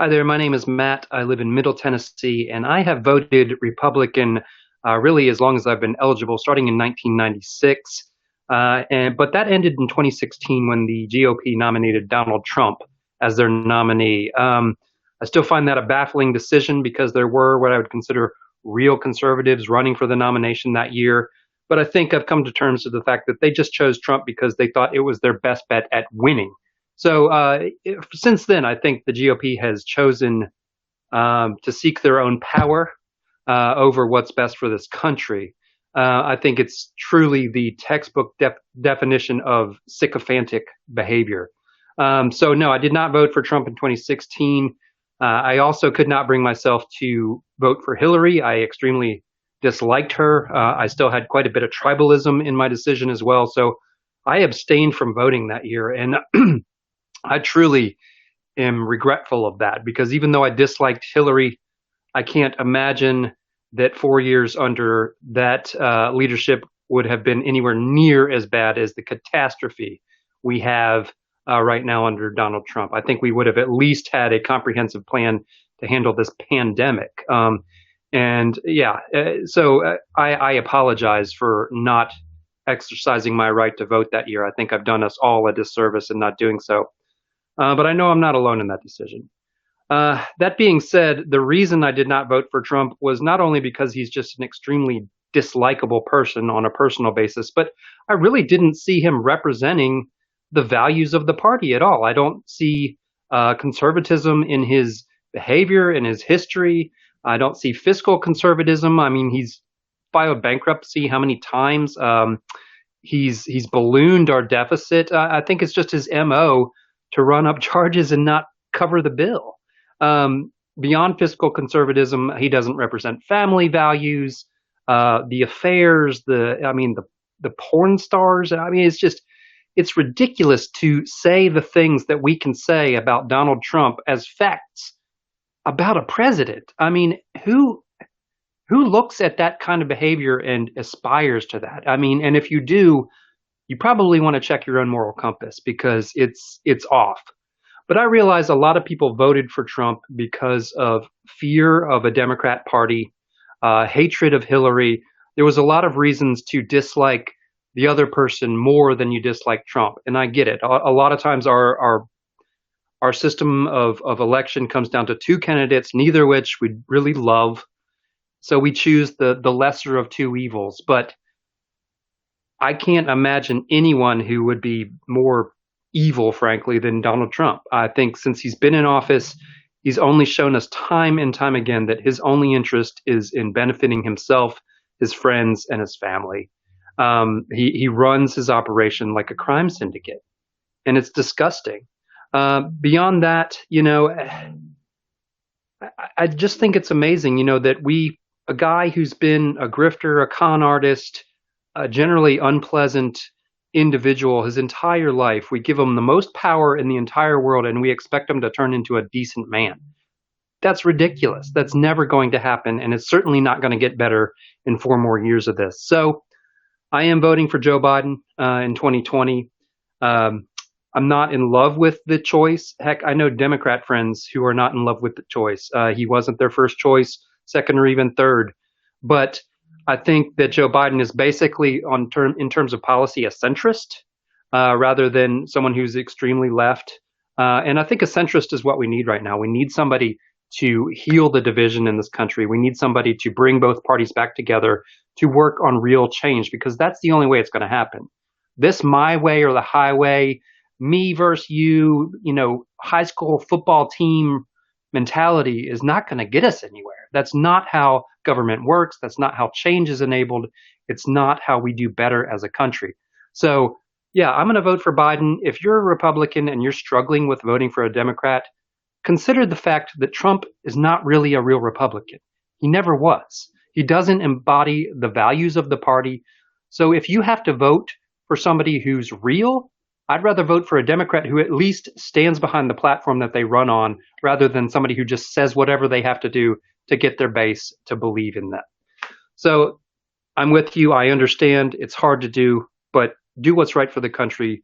Hi there, my name is Matt. I live in Middle Tennessee, and I have voted Republican really as long as I've been eligible, starting in 1996. But that ended in 2016 when the GOP nominated Donald Trump as their nominee. I still find that a baffling decision because there were what I would consider real conservatives running for the nomination that year. But I think I've come to terms with the fact that they just chose Trump because they thought it was their best bet at winning. So since then, I think the GOP has chosen to seek their own power over what's best for this country. I think it's truly the textbook definition of sycophantic behavior. So, no, I did not vote for Trump in 2016. I also could not bring myself to vote for Hillary. I extremely disliked her. I still had quite a bit of tribalism in my decision as well. So I abstained from voting that year. And I truly am regretful of that because even though I disliked Hillary, I can't imagine that 4 years under that leadership would have been anywhere near as bad as the catastrophe we have right now under Donald Trump. I think we would have at least had a comprehensive plan to handle this pandemic. And yeah, I apologize for not exercising my right to vote that year. I think I've done us all a disservice in not doing so. But I know I'm not alone in that decision. That being said, the reason I did not vote for Trump was not only because he's just an extremely dislikable person on a personal basis, but I really didn't see him representing the values of the party at all. I don't see conservatism in his behavior, in his history. I don't see fiscal conservatism. I mean, he's filed bankruptcy how many times? He's ballooned our deficit. I think it's just his MO to run up charges and not cover the bill. Beyond fiscal conservatism, he doesn't represent family values, the affairs, the porn stars. I mean, it's ridiculous to say the things that we can say about Donald Trump as facts about a president. I mean, who looks at that kind of behavior and aspires to that? I mean, and if you do, you probably want to check your own moral compass because it's off. But I realize a lot of people voted for Trump because of fear of a Democrat Party, hatred of Hillary. There was a lot of reasons to dislike the other person more than you dislike Trump, and I get it. A lot of times our system of election comes down to two candidates, neither of which we really love. So we choose the lesser of two evils. But I can't imagine anyone who would be more evil, frankly, than Donald Trump. I think since he's been in office, he's only shown us time and time again that his only interest is in benefiting himself, his friends, and his family. He runs his operation like a crime syndicate, and it's disgusting. Beyond that, I just think it's amazing, that a guy who's been a grifter, a con artist, a generally unpleasant individual his entire life. We give him the most power in the entire world and we expect him to turn into a decent man. That's ridiculous. That's never going to happen. And it's certainly not going to get better in 4 more years of this. So I am voting for Joe Biden in 2020. I'm not in love with the choice. Heck, I know Democrat friends who are not in love with the choice. He wasn't their first choice, second, or even third. But I think that Joe Biden is basically in terms of policy, a centrist rather than someone who's extremely left. And I think a centrist is what we need right now. We need somebody to heal the division in this country. We need somebody to bring both parties back together to work on real change because that's the only way it's going to happen. This my way or the highway, me versus you, high school football team mentality is not going to get us anywhere. That's not how government works. That's not how change is enabled. It's not how we do better as a country. So, yeah, I'm going to vote for Biden. If you're a Republican and you're struggling with voting for a Democrat, consider the fact that Trump is not really a real Republican. He never was. He doesn't embody the values of the party. So if you have to vote for somebody who's real, I'd rather vote for a Democrat who at least stands behind the platform that they run on rather than somebody who just says whatever they have to do to get their base to believe in that. So I'm with you. I understand it's hard to do, but do what's right for the country.